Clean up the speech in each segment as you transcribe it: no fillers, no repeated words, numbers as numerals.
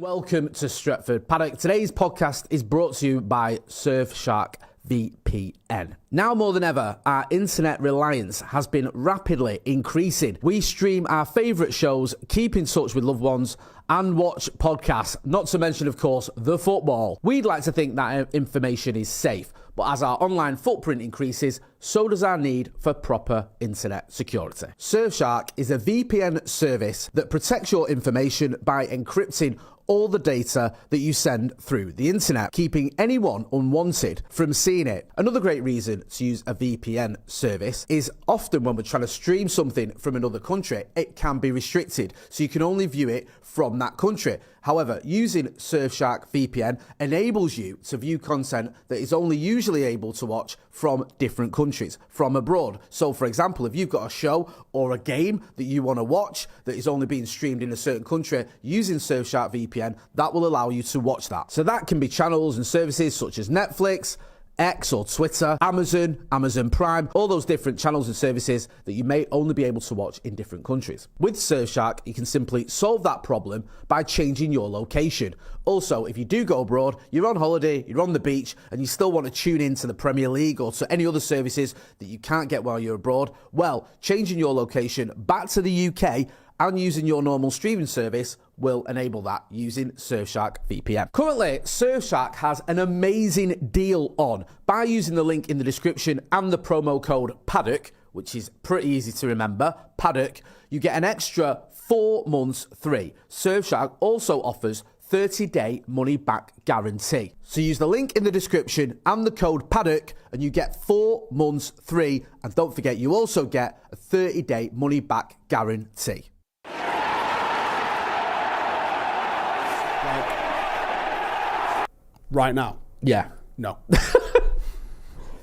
Welcome to Stretford, Paddock. Today's podcast is brought to you by Surfshark VPN. Now more than ever, our internet reliance has been rapidly increasing. We stream our favourite shows, keep in touch with loved ones, and watch podcasts, not to mention, of course, the football. We'd like to think that information is safe, but as our online footprint increases, so does our need for proper internet security. Surfshark is a VPN service that protects your information by encrypting all the data that you send through the internet, keeping anyone unwanted from seeing it. Another great reason to use a VPN service is often when we're trying to stream something from another country, it can be restricted, so you can only view it from that country. However, using Surfshark VPN enables you to view content that is only usually able to watch from different countries, from abroad. So, for example, if you've got a show or a game that you want to watch that is only being streamed in a certain country, using Surfshark VPN, that will allow you to watch that. So that can be channels and services such as Netflix, X or Twitter, Amazon Prime, all those different channels and services that you may only be able to watch in different countries. With Surfshark, you can simply solve that problem by changing your location. Also, if you do go abroad, you're on holiday, you're on the beach, and you still want to tune in to the Premier League or to any other services that you can't get while you're abroad, well, changing your location back to the UK and using your normal streaming service will enable that using Surfshark VPN. Currently, Surfshark has an amazing deal on. By using the link in the description and the promo code Paddock, which is pretty easy to remember, Paddock, you get an extra 4 months free. Surfshark also offers 30-day money-back guarantee. So use the link in the description and the code Paddock and you get 4 months free. And don't forget, you also get a 30-day money-back guarantee. Right now? Yeah. No.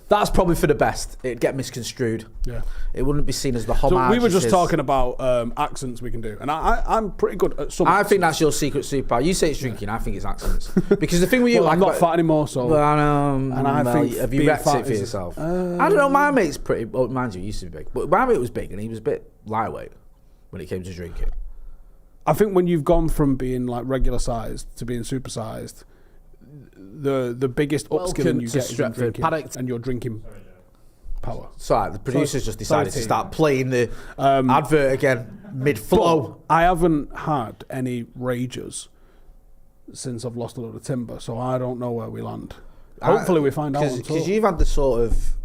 That's probably for the best. It'd get misconstrued. Yeah. It wouldn't be seen as the homage. So we were just talking about accents we can do. And I'm pretty good at some I accents. think that's your secret superpower. You say it's drinking, I think it's accents. Because the thing with you... Well, I'm not fat anymore, so... Well, I know. And I think have you wrecked it for yourself? I don't know, my mate's pretty... Well, mind you, he used to be big. But my mate was big and he was a bit lightweight when it came to drinking. I think when you've gone from being like regular sized to being super sized, the biggest upskilling you get is in drinking, Paddock, and your drinking power. Sorry, the producers just decided to start playing the advert again mid-flow. I haven't had any rages since I've lost a lot of timber, so I don't know where we land. Hopefully we find out. Because you've had the sort of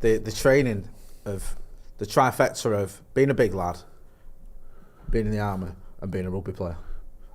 the training of the trifecta of being a big lad, being in the army, and being a rugby player.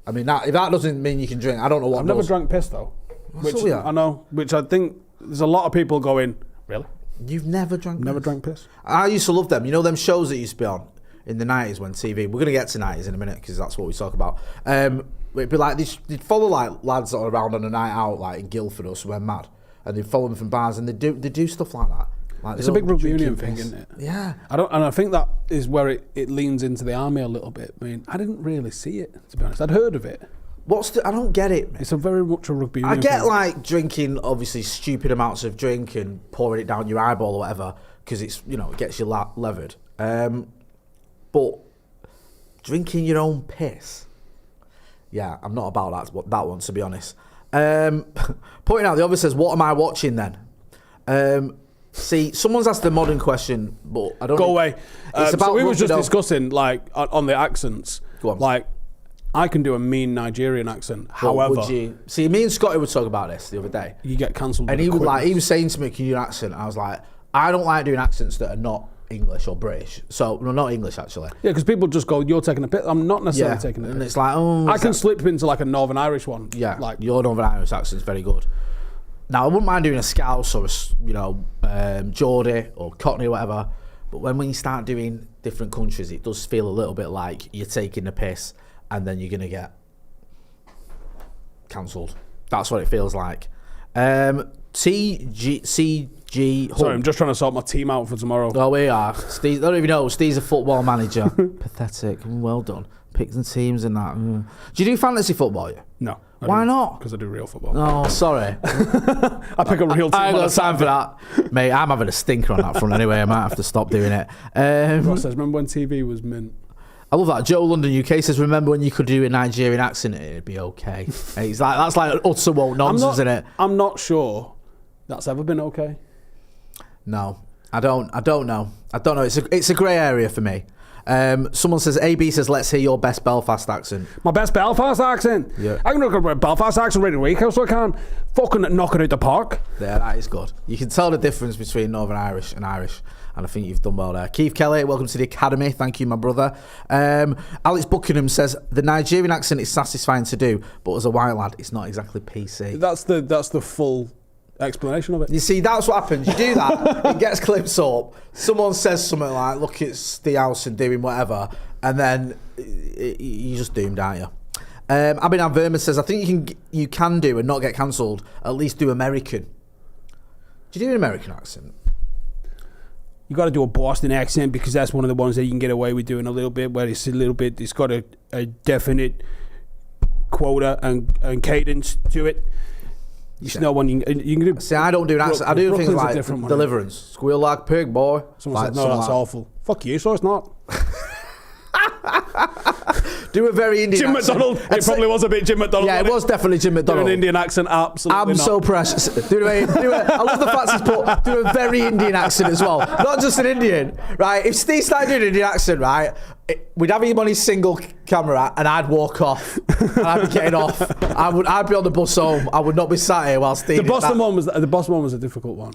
I mean, if that doesn't mean you can drink, I don't know what I've does. never drank piss, though. Which so I know, which I think there's a lot of people going, really? You've never drank Never piss? drank piss? I used to love them. You know them shows that used to be on in the 90s when TV... We're going to get to 90s in a minute because that's what we talk about. It'd be like, they'd follow like lads that are around on a night out, like in Guildford or somewhere mad, and they'd follow them from bars and they do stuff like that. Like it's a big rugby union thing, isn't it? Yeah. I think that is where it leans into the army a little bit. I mean, I didn't really see it, to be honest. I'd heard of it. I don't get it. It's a very much a rugby union I get thing. like drinking obviously stupid amounts of drink and pouring it down your eyeball or whatever because it's, you know, it gets you levered. But drinking your own piss, yeah, I'm not about that one, to be honest. Pointing out the obvious says, what am I watching then? See, someone's asked a modern question, but I don't... Go away. It's about so we were just though. discussing, like, on the accents. Go on. Like, I can do a mean Nigerian accent. However... Would you... See, me and Scotty were talking about this the other day. You get cancelled. And he was saying to me, can you do an accent? I was like, I don't like doing accents that are not English or British. So, no, not English, actually. Yeah, because people just go, you're taking a piss. I'm not necessarily taking a piss. And it's like, oh... I can slip into, like, a Northern Irish one. Yeah, like your Northern Irish accent's very good. Now, I wouldn't mind doing a Scouse or Geordie or Cockney or whatever, but when you start doing different countries, it does feel a little bit like you're taking the piss and then you're going to get cancelled. That's what it feels like. TGCG Hunt. Sorry, I'm just trying to sort my team out for tomorrow. Oh, we are. Steve, I don't even know. Steve's a football manager. Pathetic. Well done. Pick the teams and that. Do you do fantasy football? Yeah? No. Why not? Because I do real football. Oh, sorry. I pick a real team. I ain't got time for that. Mate, I'm having a stinker on that front anyway. I might have to stop doing it. Ross says, remember when TV was mint? I love that. Joe London UK says, remember when you could do a Nigerian accent, it'd be okay. He's like, that's like utter woke nonsense, isn't it? I'm not sure that's ever been okay. No, I don't know. It's a grey area for me. Someone says, AB says, let's hear your best Belfast accent. My best Belfast accent? Yeah. I can look at Belfast accent right away, so I can fucking knock it out the park. Yeah, that is good. You can tell the difference between Northern Irish, and I think you've done well there. Keith Kelly, welcome to the Academy. Thank you, my brother. Alex Buckingham says, the Nigerian accent is satisfying to do, but as a white lad, it's not exactly PC. That's the full explanation of it. You see, that's what happens. You do that, it gets clips up, someone says something like, look, it's Ste Howson doing whatever, and then you're just doomed, aren't you? Abinam Verma says, I think you can do and not get cancelled, at least do American. Do you do an American accent? You got to do a Boston accent because that's one of the ones that you can get away with doing a little bit, where it's a little bit, it's got a definite quota and cadence to it. It's no one you can do. See, I don't do an accent. I do things like Deliverance. Squeal like pig, boy. Someone said, no, that's awful. Fuck you, so it's not. Do a very Indian Jim accent. McDonald. It probably was a bit Jim McDonald. Yeah, it was definitely Jim McDonald. Do an Indian accent, absolutely I'm not. so precious. I love the fact he's put do a very Indian accent as well. Not just an Indian, right? If Steve started doing an Indian accent, right, we'd have him on his single camera and I'd walk off and I'd be getting off. I'd be on the bus home. I would not be sat here while Steve. The Boston one was a difficult one.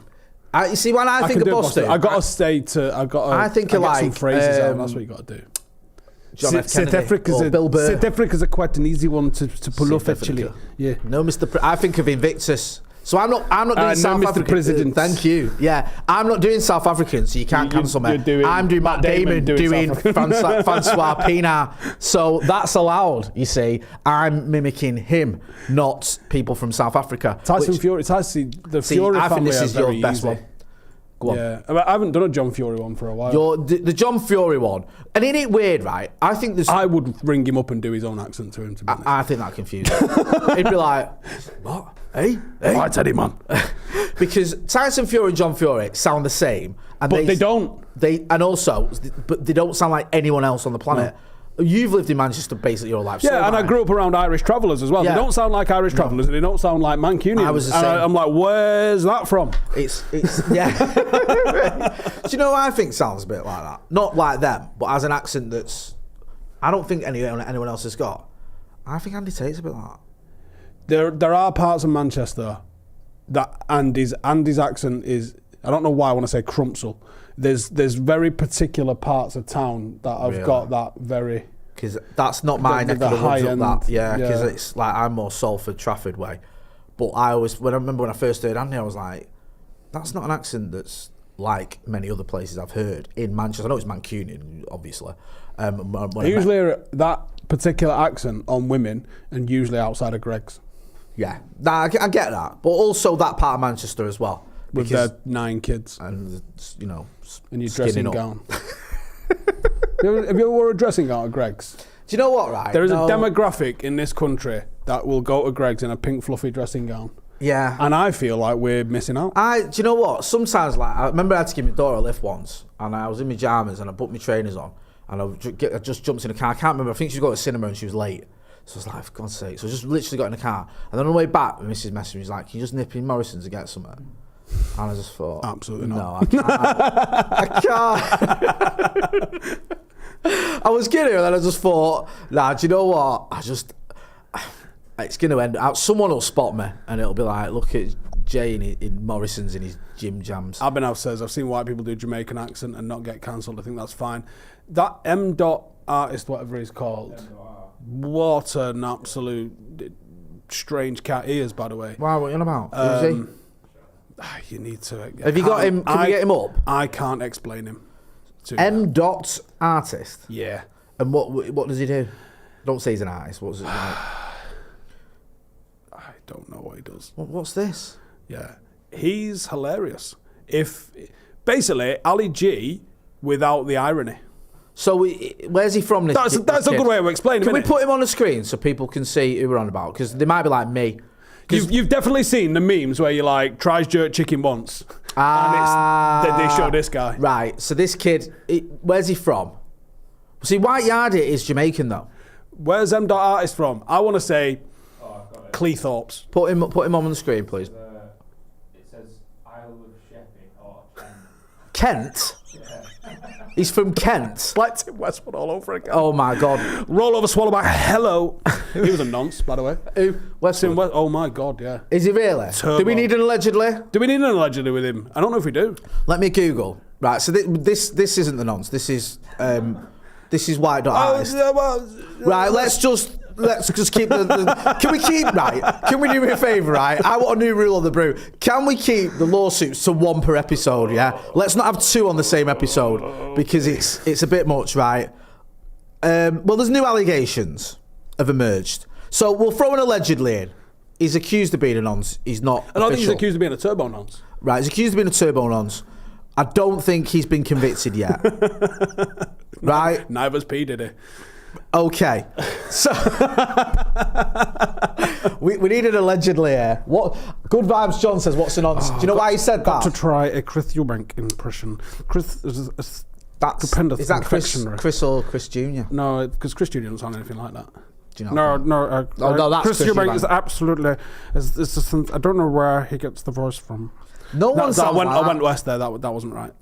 You see, when I think of Boston, I got to stay to. I think of some phrases out. That's what you got to do. John F. Kennedy, Bill Burr. South Africa's quite an easy one to pull off, actually. Yeah. No, I think of Invictus. So I'm not doing South African. President. Thank you. Yeah, I'm not doing South African, so you can't cancel me. I'm doing Matt Damon doing Francois Pienaar. So that's allowed. You see, I'm mimicking him, not people from South Africa. Tyson Fury. It's actually the Fury family. I think this is your best one. Go on. Yeah, I haven't done a John Fury one for a while. The John Fury one, and isn't it weird, right? I think there's. I would ring him up and do his own accent to him. To be honest. I think that confusing. He'd be like, "What? Hey, I Teddy man." Because Tyson Fury and John Fury sound the same, but they don't. But they don't sound like anyone else on the planet. No. You've lived in Manchester basically your life. Yeah, and I grew up around Irish travellers as well. Yeah. They don't sound like Irish travellers, and they don't sound like Mancunians. I was the same. I'm like, where's that from? It's yeah. Do you know what I think sounds a bit like that? Not like them, but as an accent that's. I don't think anyone else has got. I think Andy Tate's a bit like that. There are parts of Manchester that Andy's accent is. I don't know why I want to say crumpsel. There's very particular parts of town that have got that very. Because that's not my neck of the woods up that. Yeah, because it's like I'm more Salford, Trafford way. But I remember when I first heard Andy, I was like, that's not an accent that's like many other places I've heard in Manchester. I know it's Mancunian, obviously. Usually that particular accent on women and usually outside of Greg's. Yeah, I get that. But also that part of Manchester as well. With their 9 kids. And, and your dressing gown. Have you ever wore a dressing gown at Greg's? Do you know what, right? There is a demographic in this country that will go to Greg's in a pink fluffy dressing gown. Yeah. And I feel like we're missing out. Do you know what? Sometimes, I remember I had to give my daughter a lift once, and I was in my pyjamas and I put my trainers on, and I just jumped in the car. I can't remember. I think she was going to the cinema and she was late. So I was like, for God's sake. So I just literally got in the car. And then on the way back, Mrs. messaged me, was like, can you just nip in Morrison's and get something? And I just thought, absolutely not. No, I can't. I was kidding, and then I just thought, nah, do you know what? It's going to end out. Someone will spot me, and it'll be like, look at Jay in Morrison's in his gym jams. Abhinav says, I've seen white people do Jamaican accent and not get cancelled. I think that's fine. That M. artist, whatever he's called, what an absolute strange cat he is, by the way. Wow, what are you on about? Who's he? You need to. Have you got him? Can we get him up? I can't explain him. M. Artist. Yeah. And what does he do? Don't say he's an artist. What's it like? I don't know what he does. What's this? Yeah, he's hilarious. Basically Ali G without the irony. So where's he from? That's a good way of explaining. Can we put him on the screen so people can see who we're on about? Because they might be like me. You've definitely seen the memes where you're like, tries jerk chicken once. And they show this guy. Right, so this kid, where's he from? See, White Yard is Jamaican though. Where's them artist from? I want to say Cleethorpes. Put him on the screen, please. It says Isle of Sheppey or Kent? He's from Kent. Like Tim Westwood all over again. Oh my God. Roll over, swallow back. Hello. He was a nonce, by the way. Who? Westwood? Oh my God, yeah. Is he really? Turbo. Do we need an allegedly? Do we need an allegedly with him? I don't know if we do. Let me Google. Right, so this isn't the nonce. This is White Artist. Right, let's just keep the can we keep, right? Can we do me a favour, right? I want a new rule of the Brew. Can we keep the lawsuits to one per episode, yeah? Let's not have two on the same episode because it's a bit much, right? Well, there's new allegations have emerged. So we'll throw an allegedly in. He's accused of being a nonce. He's not I don't think he's official. accused of being a turbo nonce. Right, he's accused of being a turbo nonce. I don't think he's been convicted yet. Right? Neither's P, did he? Okay, so we need an allegedly here. What? Good Vibes John says, what's an nonce? Do you know why he said that? To try a Chris Eubank impression. Chris is a Is that Chris or Chris Jr.? No, because Chris Jr. doesn't sound anything like that. Do you know? No, that's Chris Chris Eubank Eubank. is absolutely. I don't know where he gets the voice from. No one sounds like I that. went west there. That wasn't right.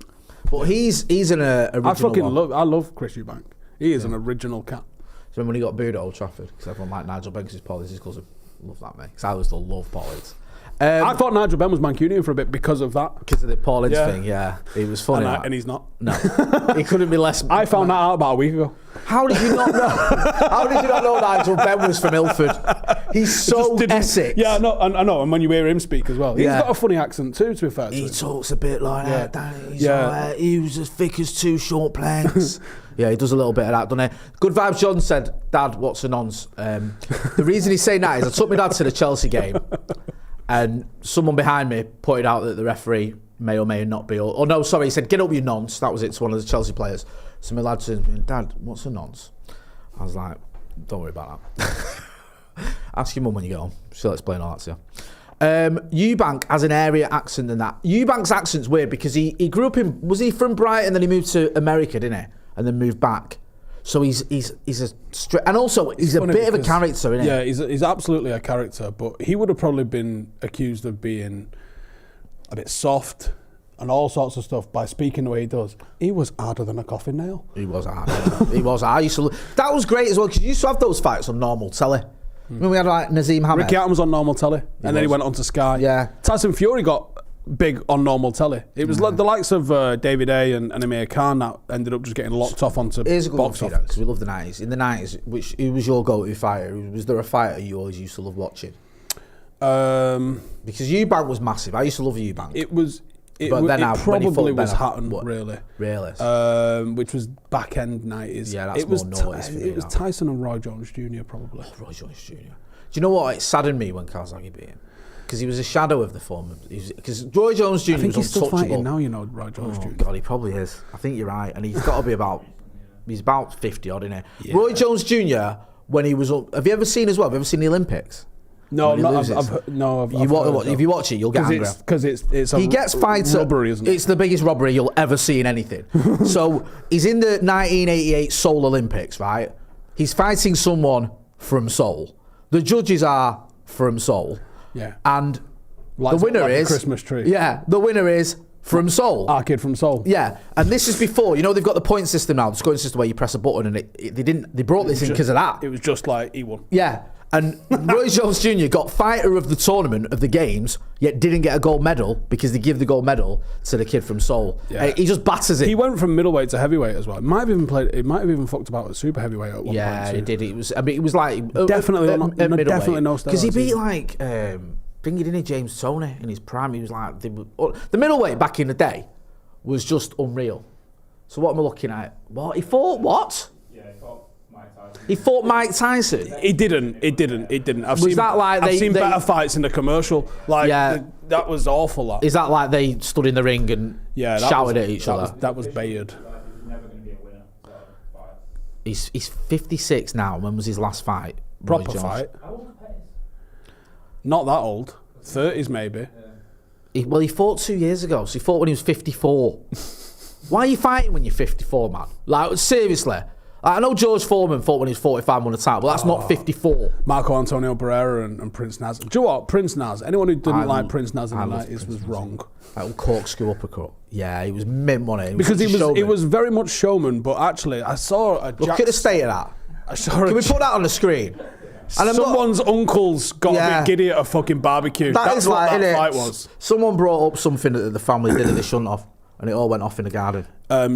But he's an original I love Chris Eubank. He is an original cat. So when he got booed at Old Trafford, because everyone liked Nigel Ben's politics, because I love that, mate. Because I always love politics. I thought Nigel Benn was Mancunian for a bit because of that. Because of the Paul Ince thing, yeah. He was funny. And he's not. No. He couldn't be less... I found that out about a week ago. How did you not know? How did you not know Nigel Benn was from Ilford? He's so Essex. Yeah, I know. And when you hear him speak as well. He's Yeah. got a funny accent too, to be fair to He him. talks a bit like that, doesn't he? He's Yeah. like, he was as thick as two short planks. Yeah, he does a little bit of that, doesn't he? Good Vibes John said, Dad, what's a nonce? The reason he's saying that is I took my dad to the Chelsea game and someone behind me pointed out that the referee may or may not be... Oh, no, sorry, he said, get up, you nonce. That was it to one of the Chelsea players. So my lad said, Dad, what's a nonce? I was like, don't worry about that. Ask your mum when you get home. She'll explain all that to you. Eubank has an area accent and that. Eubank's accent's weird because he grew up in... Was he from Brighton, then he moved to America, didn't he? And then moved back. So he's a... And also, he's a bit of a character, isn't he? Yeah, he's absolutely a character, but he would have probably been accused of being a bit soft and all sorts of stuff by speaking the way he does. He was harder than a coffin nail. He was hard. He was hard. That was great as well, because you used to have those fights on normal telly. When we had like Nazim Hamed. Ricky Hatton was on normal telly, and then he went on to Sky. Yeah. Tyson Fury got big on normal telly. It was like the likes of David A and Amir Khan that ended up just getting locked off onto Here's a good one box for you, office. because we love the 90s. In the 90s, who was your go-to fighter? Was there a fighter you always used to love watching? Because Eubank was massive. I used to love Eubank. It probably was Hatton, really. Really? Which was back end 90s. Yeah, that's more notice for me. It was Tyson and Roy Jones Jr. probably. Oh, Roy Jones Jr. Do you know what? It saddened me when Kawasaki beat him. Because he was a shadow of the former. Because Roy Jones Jr. I think was he's still untouchable. fighting now, you know, Roy Jones Jr. God, he probably is. I think you're right. And he's got to be about... He's about 50 odd, isn't he? Yeah. Roy Jones Jr., when he was up... Have you ever seen as well? Have you ever seen the Olympics? No, If you watch it, you'll get angry. Because it's he gets fights robbery, isn't it? It's the biggest robbery you'll ever see in anything. So he's in the 1988 Seoul Olympics, right? He's fighting someone from Seoul. The judges are from Seoul. Yeah. And like the winner is... Christmas tree. Yeah, the winner is from Seoul. Our kid from Seoul. Yeah, and this is before, you know, they've got the point system now, the scoring system where you press a button, and they brought this in because of that. It was just like he won. Yeah, and Roy Jones Jr. got fighter of the tournament of the games, yet didn't get a gold medal because they give the gold medal to the kid from Seoul. Yeah. He just batters it. He went from middleweight to heavyweight as well. It might have even fucked about at super heavyweight at one point. Yeah, too. he did. It was like Definitely definitely no because he steroids, beat like thingy, didn't he, James Toney in his prime. He was like the middleweight back in the day was just unreal. So what am I looking at? What he fought? What? Yeah, he fought Mike Tyson. He fought Mike Tyson. It didn't. I've Was that like I've they- seen they- better fights in the commercial. Like Yeah. that was awful. That. Is that like they stood in the ring and shouted at each other? That was Bayard. Like, he was never going to be a winner. So, fight. He's 56 now. When was his last fight? Roy Proper Jones. fight. How old is Pettis? Not that old. 30s maybe. He fought 2 years ago. So he fought when he was 54. Why are you fighting when you're 54, man? Like, seriously. I know George Foreman fought when he was 45 won a title, but that's not 54. Marco Antonio Barrera and Prince Naz. Do you know what? Prince Naz. Anyone who didn't like Prince Naz in the 90s was wrong. That little corkscrew uppercut. Yeah, he was mint on it. Because he was very much showman, but actually, I saw a Look at the state of that. Can we put that on the screen? And someone's uncle's got a bit giddy at a fucking barbecue. That's what that fight was. Someone brought up something that the family did and they shouldn't have, and it all went off in the garden.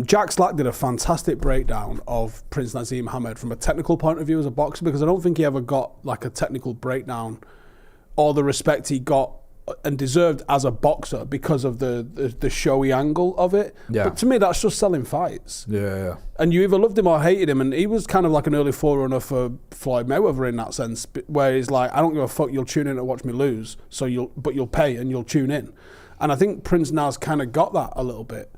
Jack Slack did a fantastic breakdown of Prince Naseem Hamed from a technical point of view as a boxer, because I don't think he ever got like a technical breakdown or the respect he got and deserved as a boxer because of the showy angle of it. Yeah. But to me, that's just selling fights. Yeah. And you either loved him or hated him, and he was kind of like an early forerunner for Floyd Mayweather in that sense, where he's like, I don't give a fuck, you'll tune in to watch me lose, but you'll pay and you'll tune in. And I think Prince Naz kind of got that a little bit.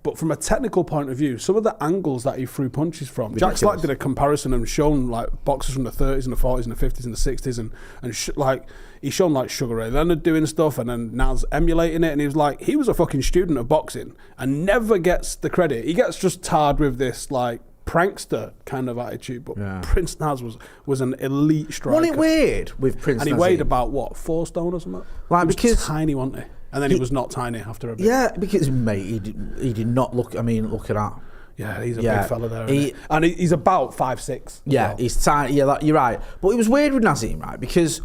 But from a technical point of view, some of the angles that he threw punches from, Ridiculous. Jack Slack did a comparison and shown like boxers from the 30s and the 40s and the 50s and the 60s, and like he shown like Sugar Ray Leonard doing stuff, and then Naz emulating it, and he was like, he was a fucking student of boxing and never gets the credit. He gets just tarred with this like prankster kind of attitude, but Prince Naz was an elite striker. Wasn't it weird with Prince Naseem? And he weighed about, what, 4 stone or something? Like, he was because tiny, wasn't he? And then he was not tiny after a bit. Yeah, because, mate, he did not look, I mean, look at that. Yeah, he's a big fella there. And he's about 5'6". Yeah, well. he's tiny. Yeah, you're right. But it was weird with Naseem, right? Because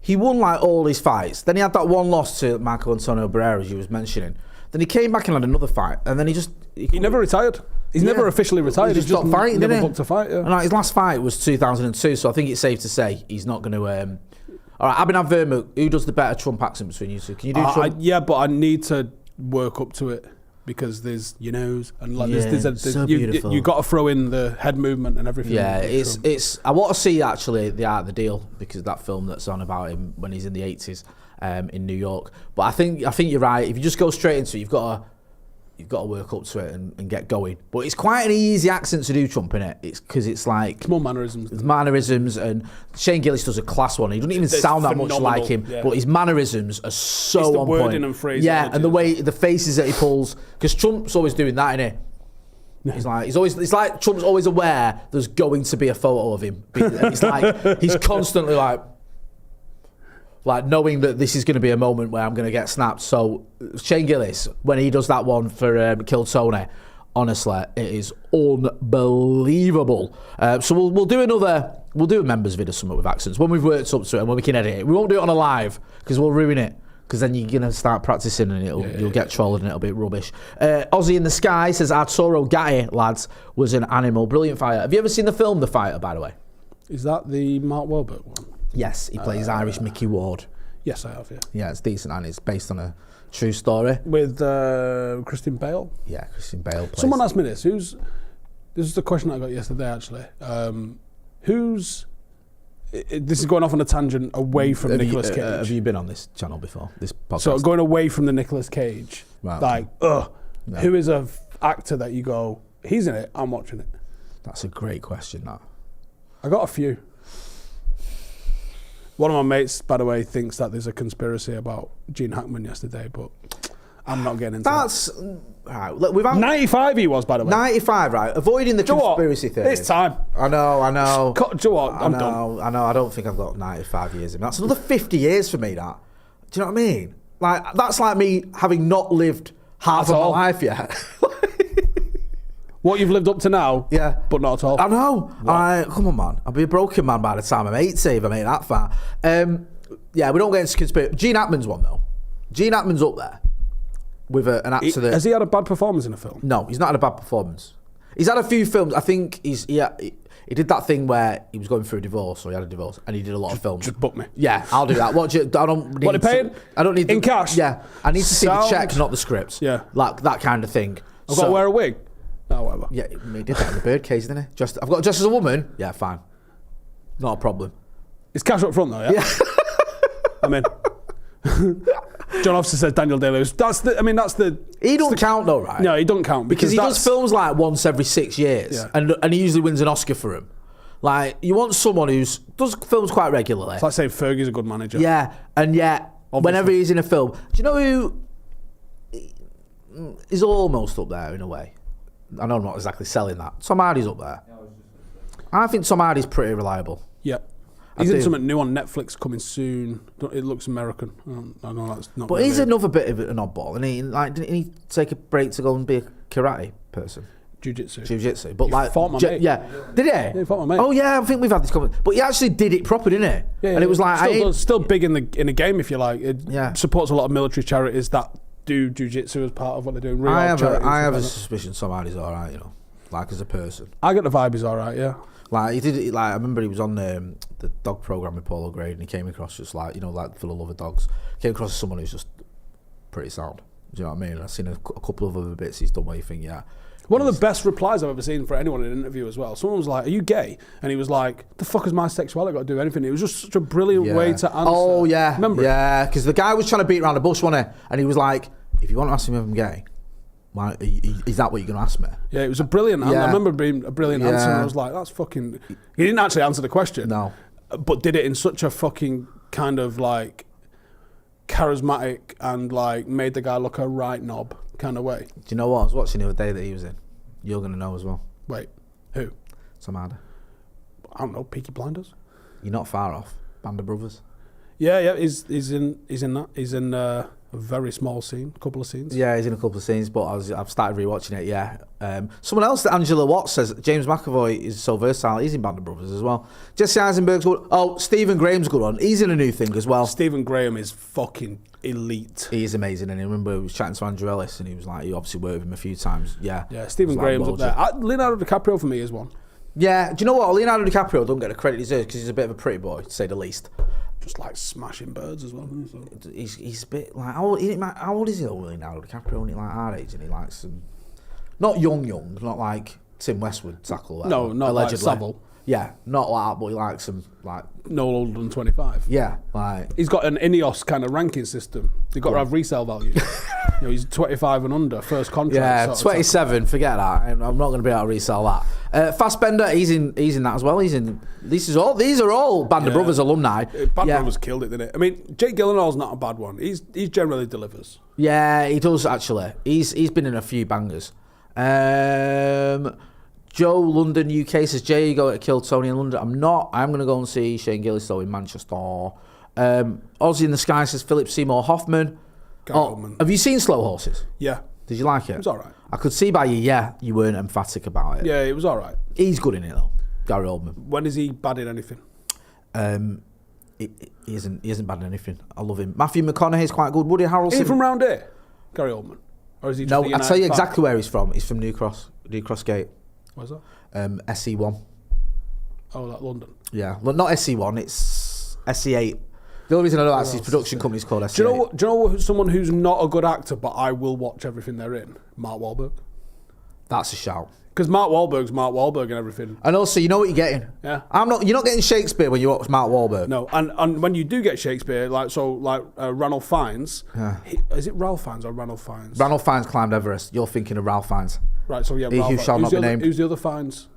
he won like all his fights. Then he had that one loss to Marco Antonio Barrera, as you was mentioning. Then he came back and had another fight. And then he never retired. He's never officially retired. He just stopped fighting, never didn't he? booked a fight, yeah. And like, his last fight was 2002, so I think it's safe to say he's not going to... All right, Abhinav Verma, who does the better Trump accent between you two? Can you do Trump? Yeah, but I need to work up to it because there's your nose and like there's so beautiful. You got to throw in the head movement and everything. Yeah, it's. I want to see actually the Art of the Deal, because that film that's on about him when he's in the 80s in New York. But I think you're right. If you just go straight into it, you've got to work up to it and get going. But it's quite an easy accent to do, Trump, innit? It's because it's like... It's more mannerisms. It's mannerisms, and Shane Gillis does a class one. He doesn't even sound that much like him, but his mannerisms are so on point. It's the wording and phrasing. Yeah, and the way, the faces that he pulls. Because Trump's always doing that, innit? It's like Trump's always aware there's going to be a photo of him. It's like, he's constantly like knowing that this is going to be a moment where I'm going to get snapped. So Shane Gillis, when he does that one for Kill Tony, honestly, it is unbelievable. So we'll do a members vid or something with accents when we've worked up to it and when we can edit it. We won't do it on a live because we'll ruin it. Because then you're going to start practicing and you'll get trolled and it'll be rubbish. Aussie in the Sky says Arturo Gatti, lads, was an animal. Brilliant fighter. Have you ever seen the film The Fighter, by the way? Is that the Mark Wahlberg one? Yes, he plays Irish Mickey Ward. Yes, I have, yeah. Yeah, it's decent and it's based on a true story. With Christian Bale? Yeah, Christian Bale plays. Someone asked me this. This is the question I got yesterday, actually. This is going off on a tangent away from Nicolas Cage. Have you been on this channel before, this podcast? So going away from the Nicolas Cage, who is a actor that you go, he's in it, I'm watching it? That's a great question, that. I got a few. One of my mates, by the way, thinks that there's a conspiracy about Gene Hackman yesterday, but I'm not getting into that. Right, look, we've had 95 he was, by the way. 95, right? Avoiding the conspiracy theory. It's time. I know. Do you know what? I'm done. I know. I don't think I've got 95 years in me. That's another 50 years for me, that. Do you know what I mean? Like, that's like me having not lived half of my life yet. What you've lived up to now, but not at all. I know. Come on, man. I'll be a broken man by the time I'm 80 if I make that far. We don't get into conspiracy. Gene Hackman's one, though. Gene Hackman's up there with an actor that... Has he had a bad performance in a film? No, he's not had a bad performance. He's had a few films. I think he did that thing where he was going through a divorce, or he had a divorce, and he did a lot of films. Just book me. Yeah, I'll do that. What are they paying? I don't need... In cash? Yeah. I need to see the check, not the script. Yeah. Like, that kind of thing. I've got to wear a wig? No, whatever. Yeah, he did that in the Birdcage, didn't he? I've got just as a woman. Yeah, fine. Not a problem. It's cash up front, though, yeah? I'm in. John Officer says Daniel Day-Lewis. He don't count, though, right? No, he don't count. Because he does films like once every 6 years. Yeah. And he usually wins an Oscar for him. Like, you want someone who does films quite regularly. It's like saying Fergie's a good manager. Yeah, and yet, whenever he's in a film... Do you know who is almost up there, in a way? I know I'm not exactly selling that. Tom Hardy's up there. Yeah, I was just gonna say. I think Tom Hardy's pretty reliable. Yeah. I He's in do. something new on Netflix coming soon. It looks American. I know that's not. But really he's another bit of an oddball, and he like didn't he take a break to go and be a karate person, jiu-jitsu. But He like, fought my mate. yeah, did he? Yeah, he fought my mate. Oh yeah, I think we've had this conversation. But he actually did it proper, didn't he? Yeah, and it was like still big in the game, if you like. It Yeah. supports a lot of military charities that do jiu-jitsu as part of what they're doing. Real I have charities, a like that. suspicion Tom Hardy's all right, like as a person. I get the vibe he's all right. Yeah. Like he did it. Like I remember he was on the dog program with Paulo Gray, and he came across just like like full of love of dogs. Came across as someone who's just pretty sound. Do you know what I mean? I've seen a couple of other bits he's done where you think, yeah. One of the best replies I've ever seen for anyone in an interview as well. Someone was like, "Are you gay?" And he was like, "The fuck has my sexuality got to do with anything?" It was just such a brilliant way to answer. Oh yeah, remember? Yeah, because the guy was trying to beat around the bush, wasn't he? And he was like, "If you want to ask me if I'm gay, why, is that what you're going to ask me?" Yeah, it was a brilliant answer. Yeah. I remember it being a brilliant answer. And Yeah. I was like, "That's fucking." He didn't actually answer the question. No. But did it in such a fucking kind of like charismatic and like made the guy look a right knob kind of way. Do you know what I was watching the other day that he was in? You're going to know as well. Wait, who? Tom Hardy. I don't know. Peaky Blinders. You're not far off. Band of Brothers. Yeah. He's in that. He's in a very small scene, couple of scenes. Yeah, he's in a couple of scenes, but I've started rewatching it. Yeah. Someone else that Angela Watts says James McAvoy is so versatile. He's in Band of Brothers as well. Jesse Eisenberg's good. Oh, Stephen Graham's good on. He's in a new thing as well. Stephen Graham is fucking elite. He's amazing, and I remember I was chatting to Andrew Ellis, and he was like, "You obviously worked with him a few times." Yeah. Yeah, Stephen It's like Graham's up there. Leonardo DiCaprio for me is one. Yeah. Do you know what? Leonardo DiCaprio don't get the credit he deserves because he's a bit of a pretty boy, to say the least. Just like smashing birds as well. Isn't he? He's a bit like how old is he? Leonardo DiCaprio, only like our age, and he likes some not young, not like Tim Westwood tackle. No, not allegedly. like Savile. Yeah, not like that, but he likes some like No older than 25. yeah, like He's got an INEOS kind of ranking system. They've got to have resale value. He's 25 and under, first contract. yeah, sort of 27. Forget that. I'm not going to be able to resell that. Fassbender, he's in that as well. He's in. These are all Band of Brothers alumni. Band Brothers killed it, didn't it? I mean, Jake Gyllenhaal's not a bad one. He generally delivers. Yeah, he does actually. He's been in a few bangers. Joe London UK says Jay, you go to kill Tony in London. I'm not. I'm going to go and see Shane Gillis though in Manchester. Aussie in the Sky says Philip Seymour Hoffman. Have you seen Slow Horses? Yeah. Did you like it? It was all right. I could see by you weren't emphatic about it. Yeah, it was all right. He's good in it though, Gary Oldman. When is he bad in anything? He isn't bad in anything. I love him. Matthew McConaughey's quite good. Woody Harrelson. Is he from round here? Gary Oldman? Or is he just No, the I'll tell you United exactly fan? where he's from. He's from New Cross Gate. Where's that? SE1. Oh, like London. Yeah, well, not SE1. It's SE8. The only reason I know that's his production company's called SE8. Do you know what, someone who's not a good actor, but I will watch everything they're in? Mark Wahlberg. That's a shout. Because Mark Wahlberg's Mark Wahlberg and everything. And also, you know what you're getting. Yeah. You're not getting Shakespeare when you watch Mark Wahlberg. No, and when you do get Shakespeare, Ranulph Fiennes, is it Ralph Fiennes or Ranulph Fiennes? Ranulph Fiennes climbed Everest. You're thinking of Ralph Fiennes. Right, so yeah, He Ralph who shall not be named. Who's the other Fiennes?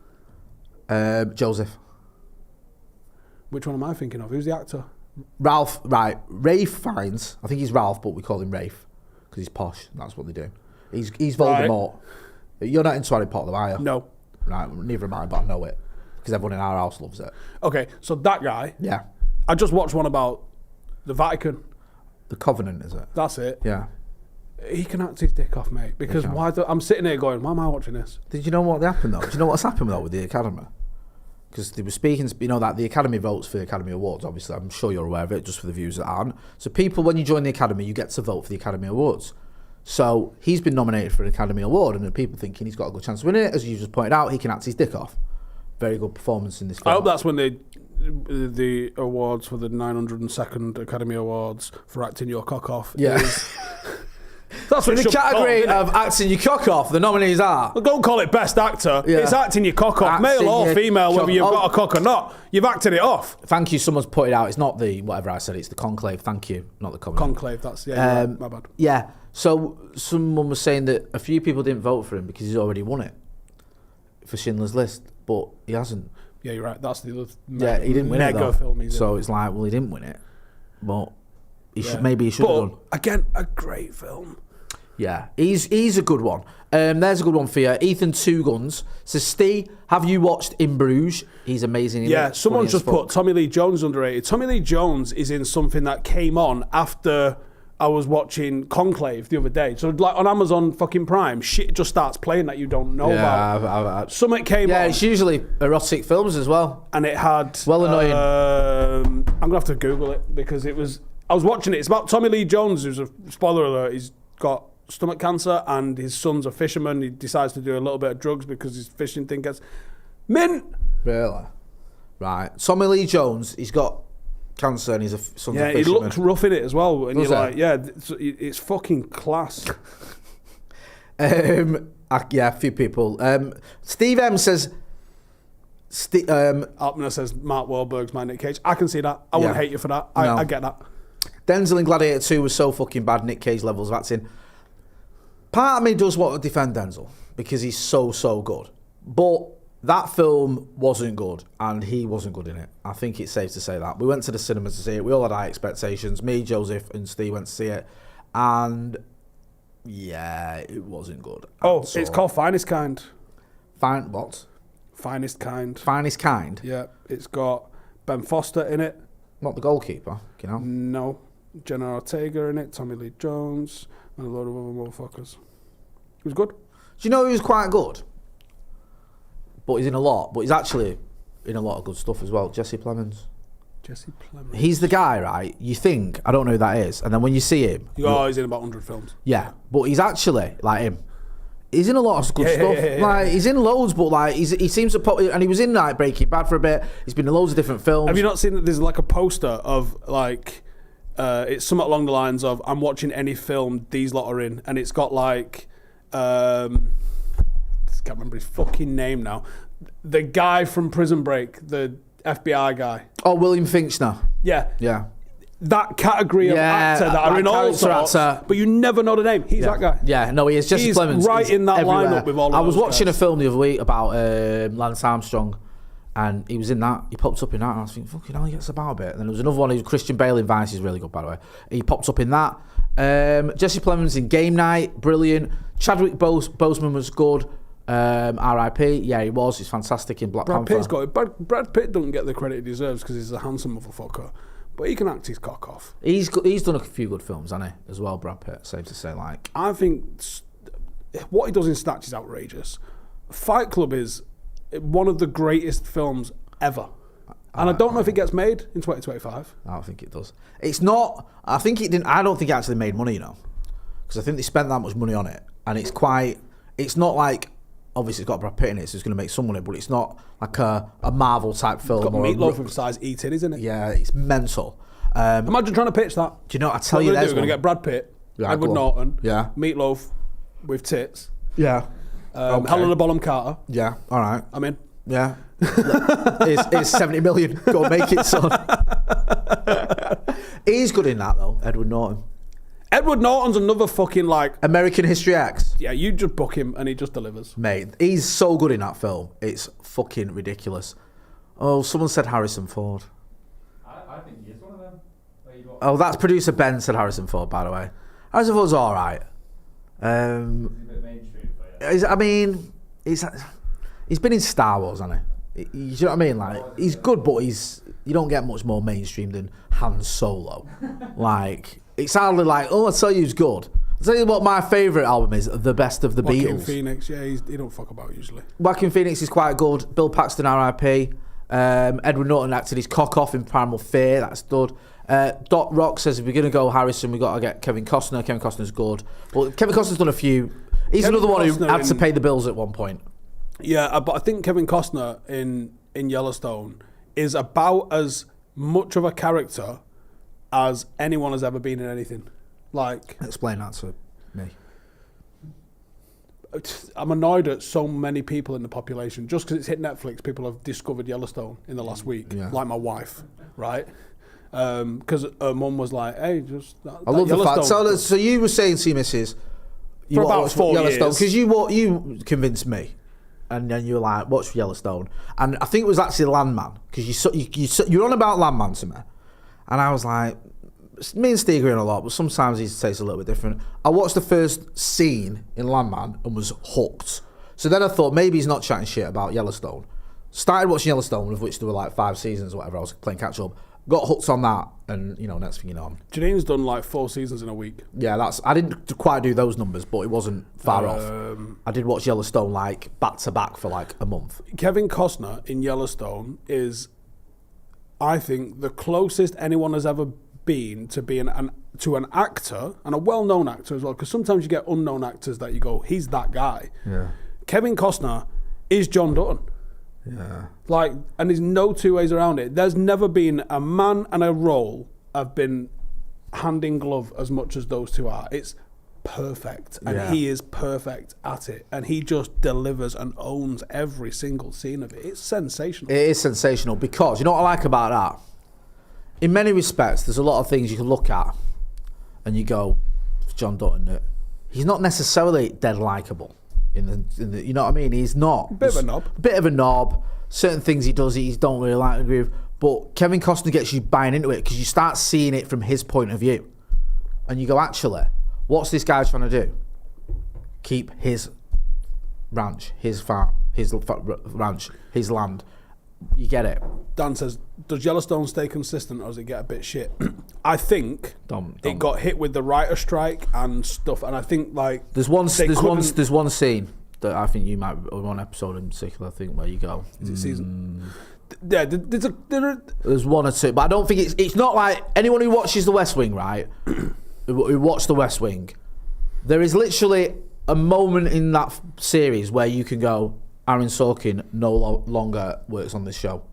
Joseph. Which one am I thinking of? Who's the actor? Ralph, right. Rafe Fiennes. I think he's Ralph, but we call him Rafe because he's posh. That's what they do. He's Voldemort. Right. You're not into Harry Potter, are you? No. Right, neither am I, but I know it because everyone in our house loves it. Okay, so that guy. Yeah. I just watched one about the Vatican. The Covenant, is it? That's it. Yeah. He can act his dick off, mate. Because I'm sitting here going, why am I watching this? Did you know what happened though? Do you know what's happened though with the Academy? Because they were speaking, that the Academy votes for the Academy Awards, obviously. I'm sure you're aware of it, just for the viewers that aren't. So people, when you join the Academy, you get to vote for the Academy Awards. So he's been nominated for an Academy Award, and the people thinking he's got a good chance of winning it. As you just pointed out, he can act his dick off. Very good performance in this film. I hope that's when the awards for the 902nd Academy Awards for acting your cock off. Yeah. That's in what the category of acting your cock off, the nominees are... Well, don't call it best actor. Yeah. It's acting your cock off, Acting male or your female, whether cock- you've got a cock or not. You've acted it off. Thank you, someone's put it out. It's not the, whatever I said, it's the conclave. Thank you, not the Covenant. Conclave, that's, yeah, you're right, my bad. Yeah, so someone was saying that a few people didn't vote for him because he's already won it for Schindler's List, but he hasn't. Yeah, you're right, that's the other He didn't win it though. film he's so in. it's like, well, he didn't win it, but maybe he should have done. Again, a great film. Yeah, he's a good one. There's a good one for you. Ethan Two Guns says, Steve, have you watched In Bruges? He's amazing. Yeah, someone just put Tommy Lee Jones underrated. Tommy Lee Jones is in something that came on after I was watching Conclave the other day. So like on Amazon fucking Prime, shit just starts playing that you don't know about. Something came on. Yeah, it's usually erotic films as well. And it had... Well annoying. I'm going to have to Google it because it was... I was watching it. It's about Tommy Lee Jones, who's a... Spoiler alert, he's got stomach cancer and his son's a fisherman. He decides to do a little bit of drugs because his fishing thing gets... Mint! Really? Right. Tommy Lee Jones, he's got... cancer and he's a son's a fisherman. He looks rough in it as well. And Does you're it? like, yeah, it's fucking class. Yeah, a few people. Steve M says... Altman says Mark Wahlberg's my Nick Cage. I can see that. I wouldn't hate you for that. No. I get that. Denzel in Gladiator 2 was so fucking bad, Nick Cage levels of acting. Part of me does want to defend Denzel because he's so good. But that film wasn't good and he wasn't good in it. I think it's safe to say that. We went to the cinema to see it. We all had high expectations. Me, Joseph and Steve went to see it. And yeah, it wasn't good. It's called Finest Kind. What? Finest Kind. Finest Kind? Yeah, it's got Ben Foster in it. Not the goalkeeper, you know? No. Jenna Ortega in it, Tommy Lee Jones, and a load of other motherfuckers. It was good. Do you know he was quite good? But he's in a lot. But he's actually in a lot of good stuff as well. Jesse Plemons. Jesse Plemons. He's the guy, right? You think, I don't know who that is. And then when you see him... he's in about 100 films. Yeah, but he's actually like him. He's in a lot of good stuff. Yeah. Like he's in loads, but like he seems to pop. And he was in like Breaking Bad for a bit. He's been in loads of different films. Have you not seen that? There's like a poster of like it's somewhat along the lines of I'm watching any film these lot are in, and it's got like I can't remember his fucking name now. The guy from Prison Break, the FBI guy. Oh, William Finchner. Yeah. That category of actor that are in all sorts, but you never know the name. He's that guy. Yeah, no, he is. Jesse He's Plemons. right in that everywhere. lineup with all of I was those watching guys. a film the other week about Lance Armstrong, and he was in that. He popped up in that, and I was thinking, fucking hell, he gets about a bit. And then there was another one, Christian Bale in Vice, is really good, by the way. He popped up in that. Jesse Plemons in Game Night, brilliant. Chadwick Boseman was good. R.I.P. Yeah, he was. He's fantastic in Black Panther. Pitt's got it. Brad Pitt doesn't get the credit he deserves because he's a handsome motherfucker. But he can act his cock off. He's done a few good films, hasn't he? As well, Brad Pitt. Safe to say, like. I think what he does in Snatch is outrageous. Fight Club is one of the greatest films ever. And I don't know if it gets made in 2025. I don't think it does. It's not. I think it didn't. I don't think it actually made money, because I think they spent that much money on it, and it's quite. It's not like. Obviously, it's got Brad Pitt in it, so it's going to make some money, but it's not like a Marvel type film. It's got Meatloaf with size eating, isn't it? Yeah, it's mental. Imagine trying to pitch that. Do you know what I tell you? We're going to get Brad Pitt, Edward Norton, Meatloaf with tits, Helena Bonham Carter. Yeah, all right. I'm in. Yeah. It's 70 million. Go make it, son. He's good in that, though, Edward Norton. Edward Norton's another fucking like... American History X. Yeah, you just book him and he just delivers. Mate, he's so good in that film. It's fucking ridiculous. Oh, someone said Harrison Ford. I think he is one of them. Oh, that's producer Ben said Harrison Ford, by the way. Harrison Ford's all right. He's a bit mainstream for you. I mean, he's been in Star Wars, hasn't he? You know what I mean? Like, he's good, but you don't get much more mainstream than Han Solo. Like... It's hardly like, I'll tell you who's good. I'll tell you what my favourite album is, The Best of the Joaquin Beatles. Phoenix, yeah, he don't fuck about usually. Joaquin Phoenix is quite good. Bill Paxton, R.I.P. Edward Norton acted his cock off in Primal Fear, that's good. Doc Rock says if we're going to go Harrison, we've got to get Kevin Costner. Kevin Costner's good. Well, Kevin Costner's done a few. He's another one who had to pay the bills at one point. Yeah, but I think Kevin Costner in Yellowstone is about as much of a character as anyone has ever been in anything. Like, explain that to me. I'm annoyed at so many people in the population. Just because it's hit Netflix, people have discovered Yellowstone in the last week. Yeah. Like my wife, right? Because her mum was like, "Hey, just." I love the fact. So you were saying to your missus, for about 4 years, because you convinced me. And then you were like, watch Yellowstone. And I think it was actually Landman. Because you're on about Landman to me. And I was like, Me and Steve agree on a lot, but sometimes he tastes a little bit different. I watched the first scene in Landman and was hooked. So then I thought maybe he's not chatting shit about Yellowstone. Started watching Yellowstone, of which there were like 5 seasons or whatever. I was playing catch up. Got hooked on that, and next thing you know, Janine's done like 4 seasons in a week. Yeah, I didn't quite do those numbers, but it wasn't far off. I did watch Yellowstone like back to back for like a month. Kevin Costner in Yellowstone is, I think, the closest anyone has ever been to being to an actor, and a well-known actor as well, because sometimes you get unknown actors that you go, he's that guy. Yeah. Kevin Costner is John Dutton. Yeah. Like, and there's no 2 ways around it. There's never been a man and a role have been hand in glove as much as those two are. It's perfect, and he is perfect at it, and he just delivers and owns every single scene of it. It's sensational. It is sensational because you know what I like about that? In many respects, there's a lot of things you can look at and you go, John Dutton, he's not necessarily dead likeable. In the, you know what I mean? He's not. Bit of a knob. Bit of a knob. Certain things he does, he don't really like to agree with. But Kevin Costner gets you buying into it because you start seeing it from his point of view. And you go, actually, what's this guy trying to do? Keep his ranch, his farm, his ranch, his land. You get it. Dan says, does Yellowstone stay consistent or does it get a bit shit? I think it got hit with the writer strike and stuff, and I think like there's one scene that I think you might, or one episode in particular, I think, where you go. Is it season? Yeah, there's one or two, but I don't think it's not like anyone who watches The West Wing, right? who watched The West Wing, there is literally a moment in that series where you can go, Aaron Sorkin no longer works on this show.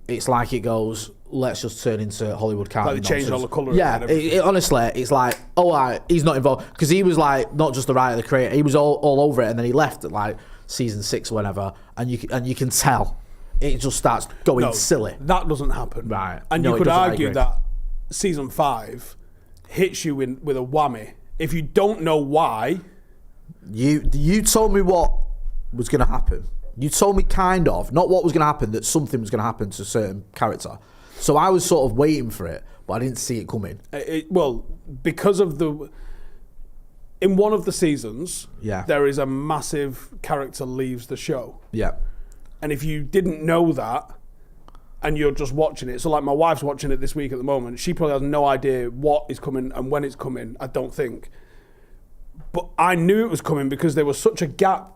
It's like it goes, let's just turn into Hollywood County. Like they changed all the colour. Yeah, honestly, it's like, he's not involved. Because he was like, not just the writer, the creator, he was all over it, and then he left at like season 6 or whatever, and you can tell it just starts going silly. That doesn't happen. Right. And you could argue that season 5 hits you with a whammy. If you don't know why. You told me what was going to happen. You told me kind of, not what was going to happen, that something was going to happen to a certain character. So I was sort of waiting for it, but I didn't see it coming. Well, because of in one of the seasons, there is a massive character leaves the show. Yeah. And if you didn't know that, and you're just watching it, so like my wife's watching it this week at the moment, she probably has no idea what is coming and when it's coming, I don't think. But I knew it was coming because there was such a gap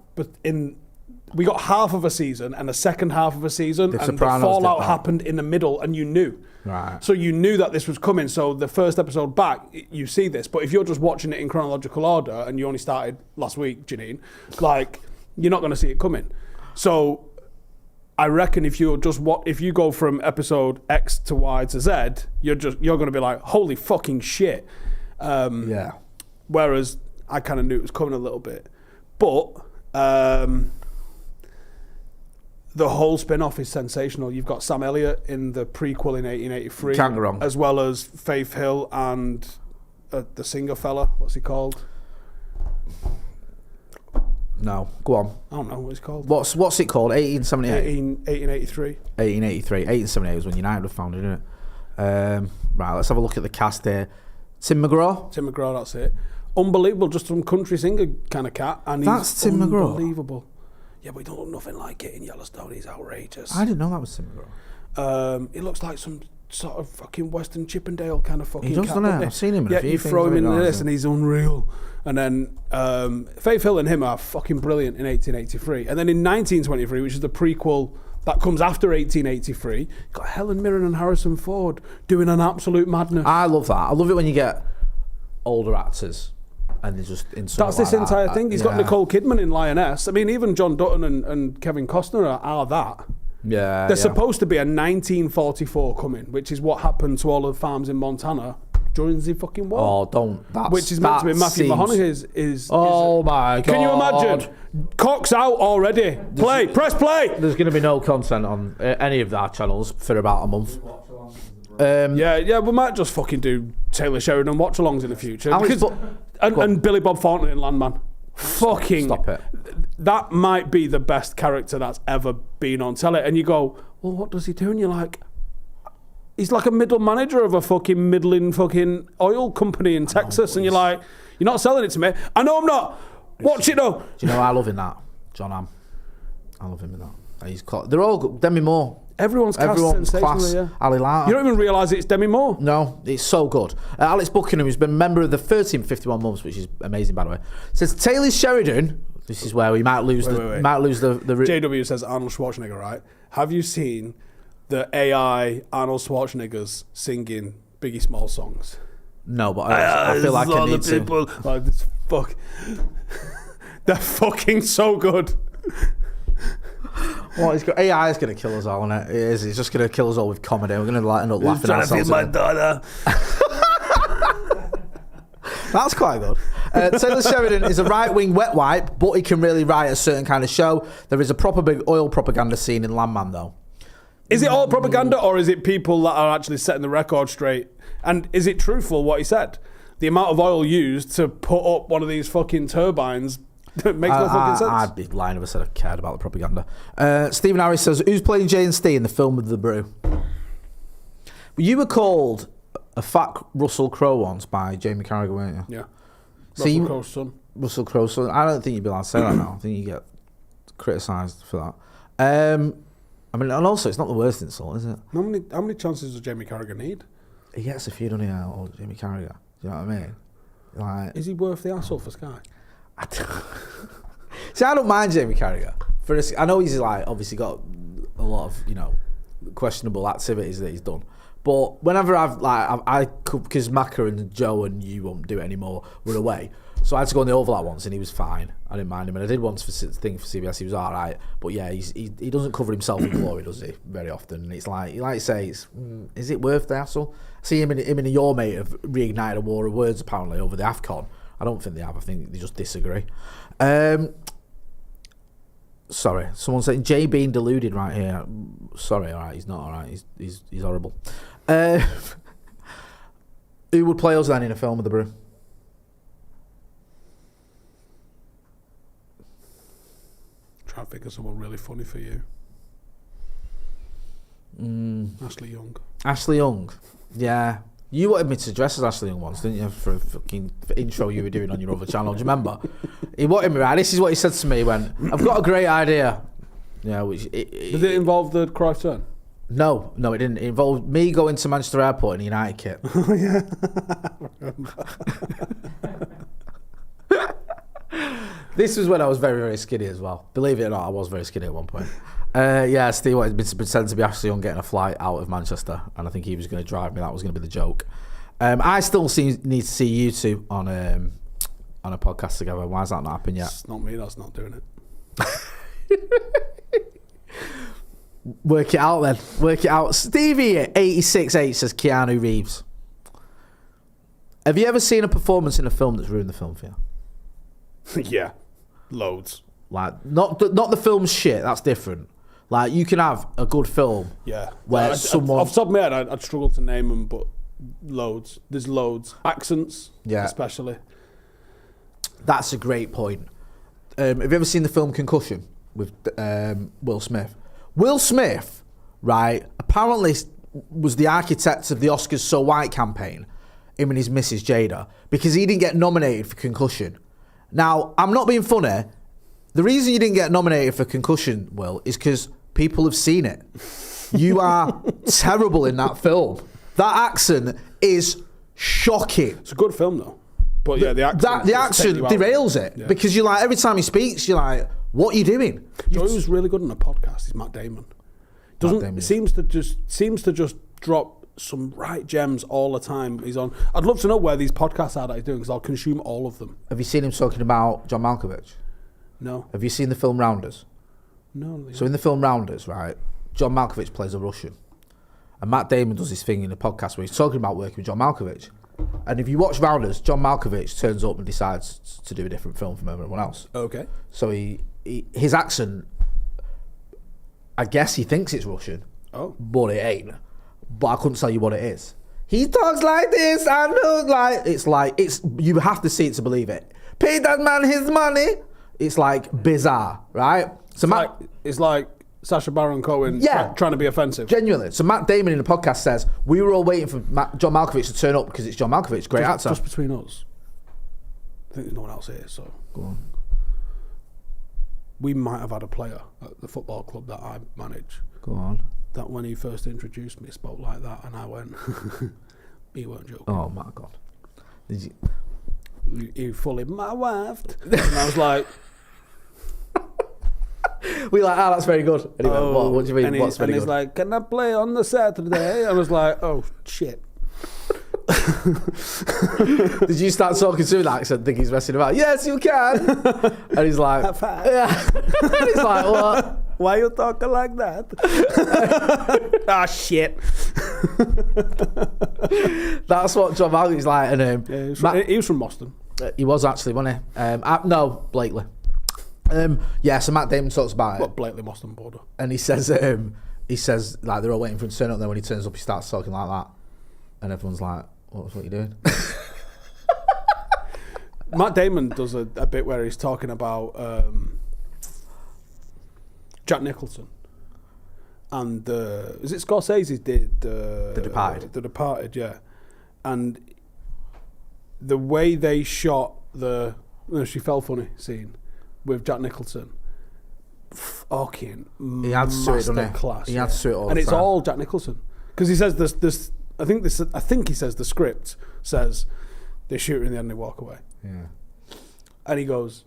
we got half of a season and a second half of a season, and the fallout happened in the middle, and you knew. Right. So you knew that this was coming. So the first episode back, you see this. But if you're just watching it in chronological order and you only started last week, Janine, like, you're not going to see it coming. So I reckon if you go from episode X to Y to Z, you're going to be like, holy fucking shit. Yeah. Whereas I kind of knew it was coming a little bit, but the whole spin-off is sensational. You've got Sam Elliott in the prequel in 1883, Can't go wrong. As well as Faith Hill and the singer fella. What's he called? No, go on. I don't know what he's called. What's it called? 1878? 1883. 1883. 1878 was when United were founded, isn't it? Right, let's have a look at the cast here. Tim McGraw, that's it. Unbelievable, just some country singer kind of cat. And that's Tim McGraw. Unbelievable. Yeah, but he don't look nothing like it in Yellowstone. He's outrageous. I didn't know that was Tim McGraw. He looks like some sort of fucking Western Chippendale kind of fucking he does, cat. doesn't it? I've seen him in a few you things. Throw him into this and he's unreal. And then Faith Hill and him are fucking brilliant in 1883. And then in 1923, which is the prequel that comes after 1883, you've got Helen Mirren and Harrison Ford doing an absolute madness. I love that. I love it when you get older actors and they're just in something. That's this like entire that. thing. He's got Nicole Kidman in Lioness. I mean, even John Dutton and Kevin Costner are that. Yeah. There's supposed to be a 1944 coming, which is what happened to all of the farms in Montana during the fucking war. Oh, don't. Which is meant to be Matthew McConaughey's. Oh my God. Can you imagine? Cock's out already. Press play. There's going to be no content on any of our channels for about a month. Yeah, we might just fucking do Taylor Sheridan watch-alongs in the future. And Billy Bob Thornton in Landman. Fucking stop it. That might be the best character that's ever been on telly. And you go, well, what does he do? And you're like, He's like a middle manager of a fucking middling fucking oil company in Texas, and you're like, you're not selling it to me. I know I'm not. Watch it though. Do you know I love in that? John Hamm. I love him in that. He's they're all good. Demi Moore. Everyone's sensationally, class. yeah. Ali Larter. You don't even realise it's Demi Moore. No, it's so good. Alex Buckingham, who's been a member of the 1351 months, which is amazing, by the way, says Taylor Sheridan. This is where we might lose might lose the. JW says Arnold Schwarzenegger, right? Have you seen the AI Arnold Schwarzeneggers singing Biggie Smalls songs? No, but I feel like I need to. Like, this they're fucking so good. Well, AI is going to kill us all, isn't it? It is. It's just going to kill us all with comedy. We're going to end up laughing Trying ourselves. to feed my daughter. That's quite good. Taylor Sheridan is a right-wing wet wipe, but he can really write a certain kind of show. There is a proper big oil propaganda scene in Landman, though. Is it all propaganda, or is it people that are actually setting the record straight? And is it truthful what he said? The amount of oil used to put up one of these fucking turbines makes no fucking sense. I'd be lying if I said I cared about the propaganda. Stephen Harris says, who's playing Jay and Ste in the film with the Brew? You were called a fat Russell Crowe once by Jamie Carragher, weren't you? Yeah. See, Russell Crowe's son. Russell Crowe's son. I don't think you'd be allowed to say that now. I think you get criticised for that. I mean, and also, it's not the worst insult, is it? How many chances does Jamie Carragher need? He gets a few, doesn't he, or Jamie Carragher? Do you know what I mean? Like, is he worth the asshole for Sky? See, I don't mind Jamie Carragher. I know he's like obviously got a lot of questionable activities that he's done, but whenever I because Macca and Joe and you won't do it anymore, we're away. So I had to go on the overlap once, and he was fine. I didn't mind him, and I did once for CBS. He was all right, but yeah, he doesn't cover himself in glory, does he? Very often, and it's like you say, is it worth the hassle? See him and your mate have reignited a war of words apparently over the AFCON. I don't think they have. I think they just disagree. Sorry, someone saying Jay being deluded right here. Sorry, all right, he's not all right. He's horrible. Who would play us then in a film with the Brew? Try and figure someone really funny for you. Ashley Young. Ashley Young, yeah. You wanted me to dress as Ashley Young once, didn't you? For a fucking intro you were doing on your other channel. Do you remember? He wanted me, right? This is what he said to me when I've got a great idea. Yeah, did it involve the Cruyff turn? No, it didn't. It involved me going to Manchester Airport in a United kit. Oh yeah. This was when I was very, very skinny as well. Believe it or not, I was very skinny at one point. Yeah, Steve wanted me to pretend to be Ashley Young getting a flight out of Manchester, and I think he was going to drive me. That was going to be the joke. I still need to see you two on a podcast together. Why has that not happened yet? It's not me that's not doing it. Work it out then. Work it out. Stevie 86.8 says Keanu Reeves. Have you ever seen a performance in a film that's ruined the film for you? Yeah, loads. Like not the film's shit. That's different. Like you can have a good film. Yeah. Where someone off the top of my head, I'd struggle to name them, but loads. There's loads. Accents, yeah, especially. That's a great point. Have you ever seen the film Concussion with Will Smith? Will Smith, right, apparently was the architect of the Oscars So White campaign, him and his missus Jada, because he didn't get nominated for Concussion. Now, I'm not being funny. The reason you didn't get nominated for Concussion, Will, is because people have seen it. You are terrible in that film. That accent is shocking. It's a good film, though. But yeah, the accent derails it, because you're like, every time he speaks, you're like, what are you doing? Joe who's really good on a podcast is Matt Damon. Seems to just drop some right gems all the time. He's on. I'd love to know where these podcasts are that he's doing, because I'll consume all of them. Have you seen him talking about John Malkovich? No. Have you seen the film Rounders? No. So in the film Rounders, right, John Malkovich plays a Russian, and Matt Damon does this thing in the podcast where he's talking about working with John Malkovich. And if you watch Rounders, John Malkovich turns up and decides to do a different film from everyone else. Okay. So his accent, I guess he thinks it's Russian, but it ain't. But I couldn't tell you what it is. He talks like this, I know, it's you have to see it to believe it. Pay that man his money. It's like bizarre, right? So it's like Sacha Baron Cohen Yeah. trying to be offensive. Genuinely. So Matt Damon in the podcast says, we were all waiting for John Malkovich to turn up because it's John Malkovich, great actor. Just between us. I think there's no one else here, so. Go on. We might have had a player at the football club that I manage. Go on. That when he first introduced me, spoke like that, and I went, he weren't joking. Oh my God. Did you... He fully, my wife. And I was like... We like, that's very good. Anyway, what do you mean, what's very good? And he's like, can I play on the Saturday? I was like, oh, shit. Did you start talking to him in that accent, think he's messing about? Yes, you can. And he's like, yeah. And he's like, what? Why you talking like that? Ah, shit. That's what John Malkovich's like. And Yeah, he was from Boston. he was actually, wasn't he? No, Blakely. So Matt Damon talks about it. What, Blakely Boston border? And he says like they're all waiting for him to turn up. Then when he turns up, he starts talking like that, and everyone's like, "What are you doing?" Matt Damon does a bit where he's talking about Jack Nicholson and is it Scorsese did The Departed. The Departed, yeah, and the way they shot the She Fell Funny scene with Jack Nicholson. Fucking He adds to it, doesn't he? masterclass. He adds to it all and the it's time. all Jack Nicholson because he says this. I think he says the script says they shoot her in the end and they walk away. Yeah. And he goes,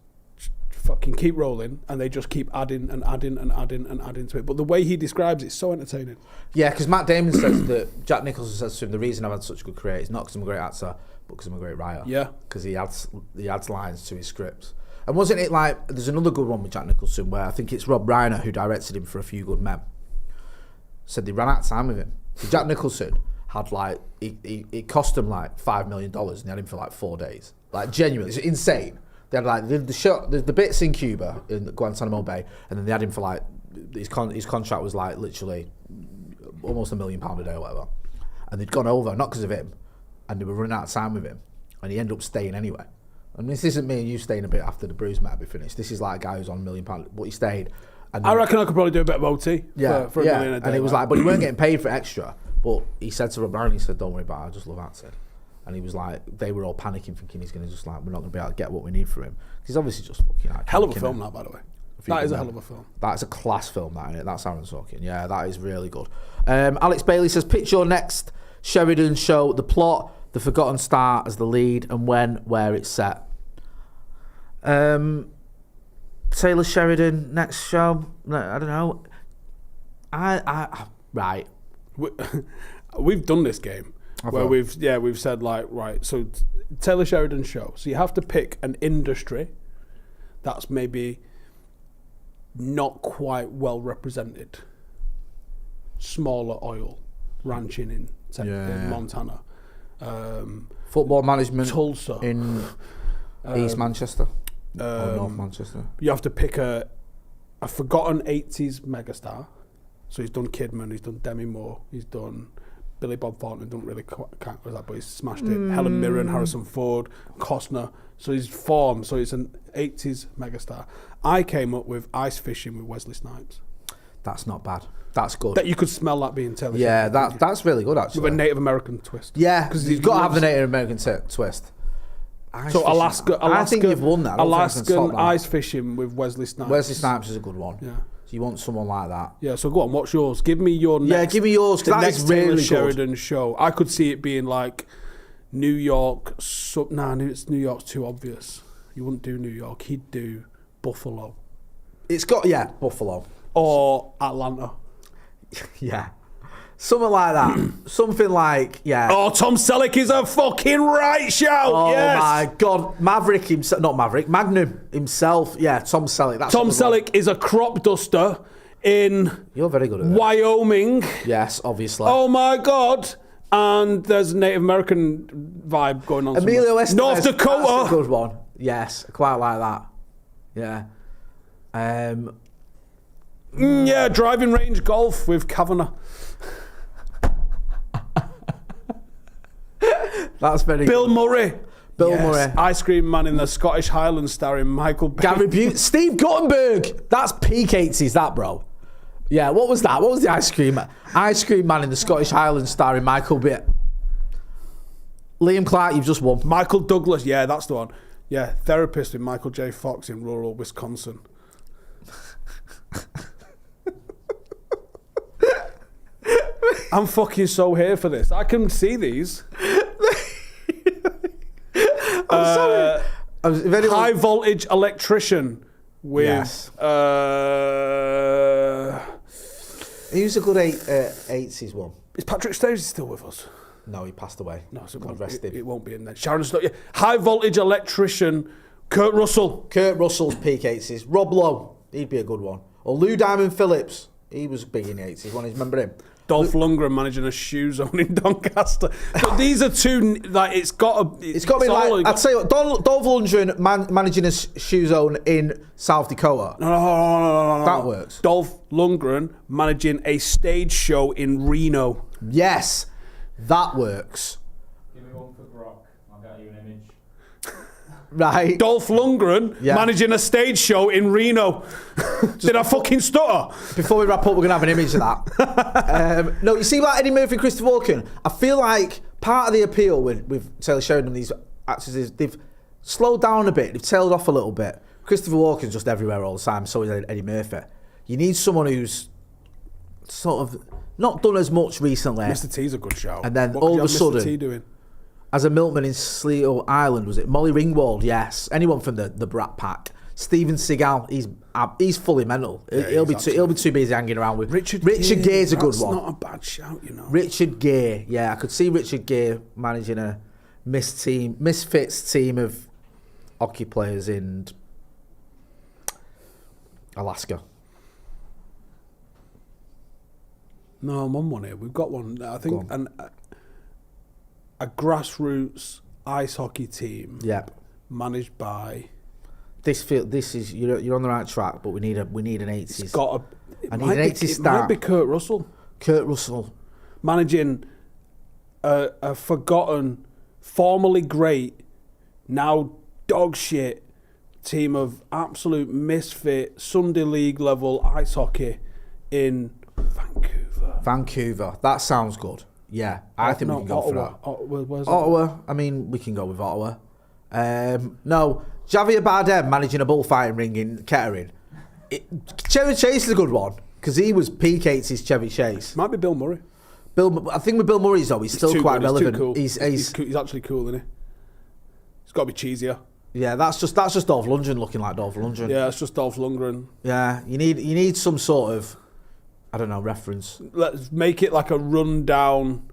fucking keep rolling, and they just keep adding and adding and adding and adding to it. But the way he describes it's so entertaining. Yeah, because Matt Damon says that Jack Nicholson says to him, the reason I've had such a good career is not because I'm a great actor, but because I'm a great writer. Yeah. Because he adds lines to his scripts. And wasn't it like, there's another good one with Jack Nicholson where I think it's Rob Reiner who directed him for A Few Good Men. Said they ran out of time with him. So Jack Nicholson had like, it cost him like $5 million and they had him for like 4 days. Like genuinely, it's insane. They had like the bits in Cuba, in Guantanamo Bay, and then they had him for like, his contract was like literally almost £1 million a day or whatever. And they'd gone over, not because of him, and they were running out of time with him. And he ended up staying anyway. I mean, this isn't me and you staying a bit after the Brews might be finished. This is like a guy who's on £1 million, but he stayed. And I reckon I could probably do a bit of OT for $1 million a day. And it was like, but he weren't getting paid for extra. But he said to Rob Brown, he said, don't worry about it, I just love acting. And he was like, they were all panicking, thinking he's going to just like, we're not going to be able to get what we need from him. He's obviously just fucking acting. Hell of a film, that, by the way. That is a hell of a film. That's a class film, that, innit? That's Aaron Sorkin. Yeah, that is really good. Alex Bailey says, pitch your next Sheridan show, the plot, the forgotten star as the lead, and when, where it's set. Taylor Sheridan, next show, I don't know. Right. We've done this game where we've said like, right, so Taylor Sheridan show. So you have to pick an industry that's maybe not quite well represented. Smaller oil, ranching in Montana. Football management Tulsa. in East Manchester or North Manchester. You have to pick a forgotten 80s megastar. So he's done Kidman, he's done Demi Moore, he's done Billy Bob Thornton, don't really count with that, but he's smashed it. Helen Mirren, Harrison Ford, Costner. So he's formed, so it's an 80s megastar. I came up with Ice Fishing with Wesley Snipes. That's not bad. That's good. That you could smell that being Taylor. Yeah, that's really good actually. With a Native American twist. Yeah, because you've got to have the Native American twist. So Alaska, I think you've won that. Alaskan Ice Fishing with Wesley Snipes. Wesley Snipes is a good one. Yeah. So you want someone like that. Yeah, so go on, what's yours? Give me your next. Yeah, give me yours, because that is really Taylor good. Sheridan show. I could see it being like New York. It's New York's too obvious. You wouldn't do New York. He'd do Buffalo. It's got, Buffalo. Or Atlanta. Yeah. Something like that. Something like, Oh, Tom Selleck is a fucking right shout. Oh yes. my God. Maverick himself, not Maverick, Magnum himself. Yeah, Tom Selleck. That's Tom Selleck is a crop duster in You're very good at that. Wyoming. Yes, obviously. Oh my God. And there's a Native American vibe going on. Emilio Estevez. North Dakota. That's a good one. Yes, quite like that. Yeah. Yeah, driving range golf with Kavanagh. That's very Bill good. Murray. Bill Murray. Ice Cream Man in the Scottish Highlands starring Michael Bay. Gary Busey. Steve Guttenberg. That's peak 80s, that, bro. Yeah, what was that? What was the ice cream man in the Scottish Highlands starring Michael Bitt? Liam Clark, you've just won. Michael Douglas, yeah, that's the one. Yeah, therapist with Michael J. Fox in rural Wisconsin. I'm fucking so here for this. I can see these. I'm sorry. High voltage electrician with. Yes. Who's a good 80s one? Is Patrick Stacey still with us? No, he passed away. No, so God rest him. it won't be him then. Sharon Stone, yeah. High voltage electrician, Kurt Russell. Kurt Russell's peak 80s. Rob Lowe, he'd be a good one. Or Lou Diamond Phillips, he was big in the 80s. Remember him? Dolph Lundgren managing a shoe zone in Doncaster. But these are two, like, it's got to be like, I'd say Dolph Lundgren managing a shoe zone in South Dakota. No. That works. Dolph Lundgren managing a stage show in Reno. Yes, that works. Give me one for Grok. I'll get you an image. Right. Dolph Lundgren managing a stage show in Reno. Did I fucking stutter? Before we wrap up, we're going to have an image of that. No, you see like Eddie Murphy and Christopher Walken? I feel like part of the appeal with Taylor Sheridan, these actors, is they've slowed down a bit. They've tailed off a little bit. Christopher Walken's just everywhere all the time. So is Eddie Murphy. You need someone who's sort of not done as much recently. Mr. T's a good shout. And then what all of a sudden, Mr. T doing? As a milkman in Sleato Island, was it Molly Ringwald? Yes. Anyone from the Brat Pack. Steven Seagal, he's fully mental. Yeah, he'll be too busy hanging around with Richard Gere's a good one. That's not a bad shout, you know. Richard Gere, yeah, I could see Richard Gere managing a misfits team of hockey players in Alaska. No, I'm on one here. We've got one. I think a grassroots ice hockey team. Yep. Managed by. This is you're on the right track, but we need an 80s. It's got I need an 80s It start. might be Kurt Russell. Kurt Russell managing a forgotten, formerly great, now dog shit team of absolute misfit Sunday League level ice hockey in Vancouver. That sounds good. Yeah, I think we can go Ottawa. for that. Where's Ottawa. I mean, we can go with Ottawa. No, Javier Bardem managing a bullfighting ring in Kettering. Chevy Chase is a good one because he was peak 80s Chevy Chase. Might be Bill Murray. I think with Bill Murray's though, he's still quite relevant. He's cool. He's actually cool, isn't he? He's got to be cheesier. Yeah, that's just Dolph Lundgren looking like Dolph Lundgren. Yeah, it's just Dolph Lundgren. Yeah, you need some sort of, I don't know, reference. Let's make it like a rundown,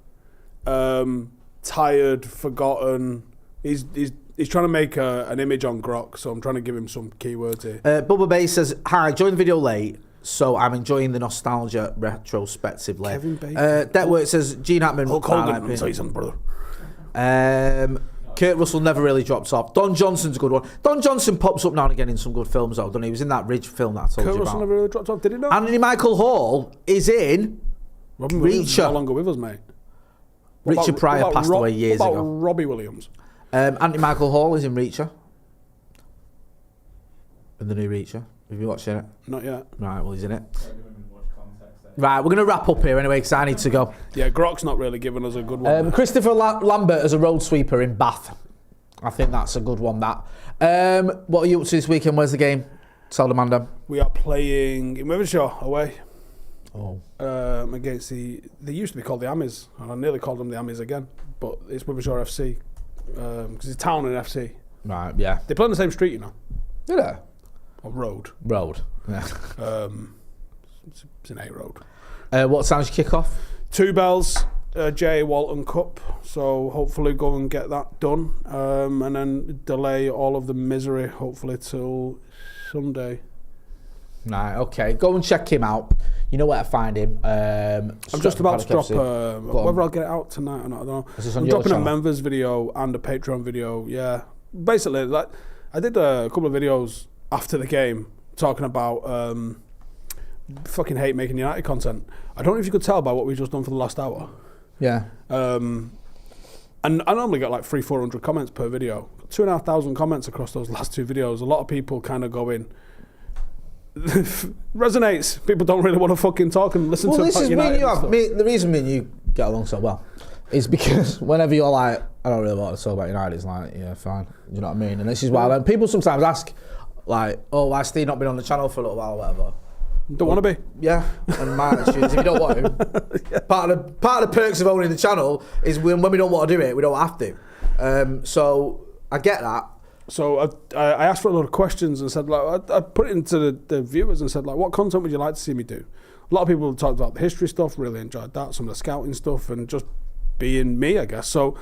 tired, forgotten. He's trying to make an image on Grok, so I'm trying to give him some keywords here. Bubba Bay says, "Hi, joined the video late, so I'm enjoying the nostalgia retrospectively." Kevin Bacon. Detwork says, "Gene Hackman." I'll tell you something, brother. Kurt Russell never really drops off. Don Johnson's a good one. Don Johnson pops up now and again in some good films, though, doesn't he? He was in that Ridge film that I told you about. Kurt Russell never really dropped off, did he not? Anthony Michael Hall is in Robin Williams is Reacher. no longer with us, mate. Richard Pryor passed away years ago. ago. Robbie Williams. Anthony Michael Hall is in Reacher. In the new Reacher. Have you watched it? Not yet. Right, well, he's in it. Right, we're going to wrap up here anyway because I need to go. Yeah, Grok's not really giving us a good one. Christopher Lambert as a road sweeper in Bath. I think that's a good one, that. What are you up to this weekend? Where's the game? Tell the man, Dan. We are playing in Withershaw away. Oh. Against they used to be called the Amis, and I nearly called them the Amis again, but it's Withershaw FC because it's Town and FC. Right, yeah. They play on the same street, you know. Do they? Or road. Road. Yeah. It's an A road. What time's your kick-off? 2 bells, J. Walton Cup. So hopefully go and get that done, and then delay all of the misery hopefully till Sunday. Right, okay. Go and check him out. You know where to find him. I'm just about to drop whether I'll get it out tonight or not, I don't know. I'm dropping a members video and a Patreon video. Yeah, basically, like I did a couple of videos after the game talking about fucking hate making United content. I don't know if you could tell by what we've just done for the last hour. Yeah. And I normally get like 300-400 comments per video. 2,500 comments across those last 2 videos. A lot of people kind of going, resonates. People don't really want to fucking talk and listen to. Well, this is United me. and stuff. The reason me and you get along so well is because whenever you're like, I don't really want to talk about United, it's like, yeah, fine. Do you know what I mean? And this is why like, people sometimes ask, like, oh, why Steve not been on the channel for a little while or whatever. Don't want to be. Yeah, and my attitude is if you don't want to. Yeah. Part of the perks of owning the channel is when we don't want to do it, we don't have to. So I get that. So I asked for a lot of questions and said, like, I put it into the viewers and said, like, what content would you like to see me do? A lot of people talked about the history stuff, really enjoyed that, some of the scouting stuff, and just being me, I guess. So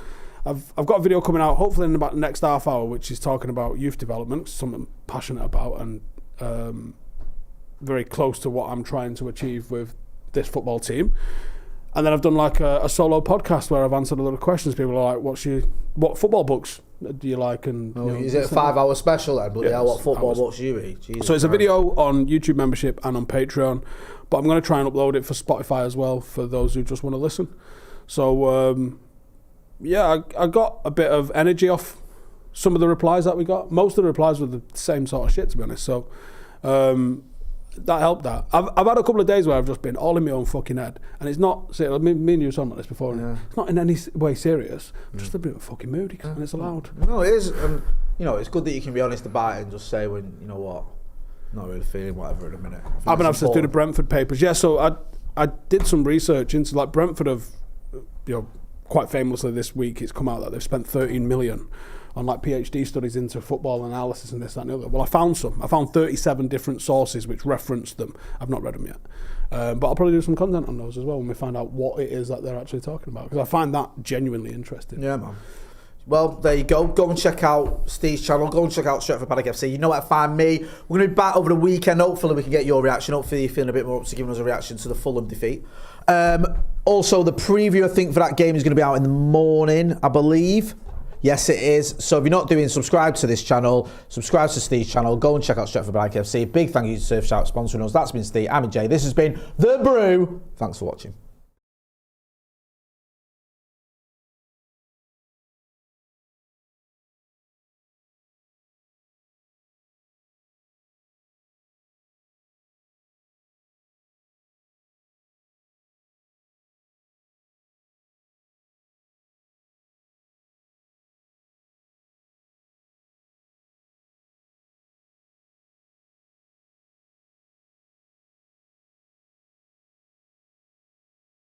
I've got a video coming out, hopefully in about the next half hour, which is talking about youth development, something I'm passionate about, and very close to what I'm trying to achieve with this football team. And then I've done like a solo podcast where I've answered a lot of questions. People are like, what football books do you like? And is it a 5-hour special then? Bloody hell, what football hours. books do you read? Jesus so it's a Christ. video on YouTube membership and on Patreon, but I'm going to try and upload it for Spotify as well for those who just want to listen. So I got a bit of energy off some of the replies that we got. Most of the replies were the same sort of shit, to be honest. So that helped that. I've had a couple of days where I've just been all in my own fucking head, and it's not, me and you were talking about this before, Yeah. it's not in any way serious, I'm just a bit fucking moody, and it's allowed. No, it is. And, it's good that you can be honest about it and just say when, you know what, not really feeling whatever in a minute. I've been upstairs doing the Brentford papers. Yeah, so I did some research into, like, Brentford have, quite famously this week it's come out that they've spent 13 million on like PhD studies into football analysis and this, that and the other. Well, I found 37 different sources which reference them. I've not read them yet. But I'll probably do some content on those as well when we find out what it is that they're actually talking about, because I find that genuinely interesting. Yeah, man. Well, there you go. Go and check out Steve's channel. Go and check out Stretford Paddock FC. You know where to find me. We're going to be back over the weekend. Hopefully we can get your reaction. Hopefully you're feeling a bit more up to giving us a reaction to the Fulham defeat. Also, the preview, I think, for that game is going to be out in the morning, I believe. Yes, it is. So if you're not doing, subscribe to this channel, subscribe to Steve's channel, go and check out Stretford Paddock FC. Big thank you to Surfshark sponsoring us. That's been Steve, I'm Jay. This has been The Brew. Thanks for watching.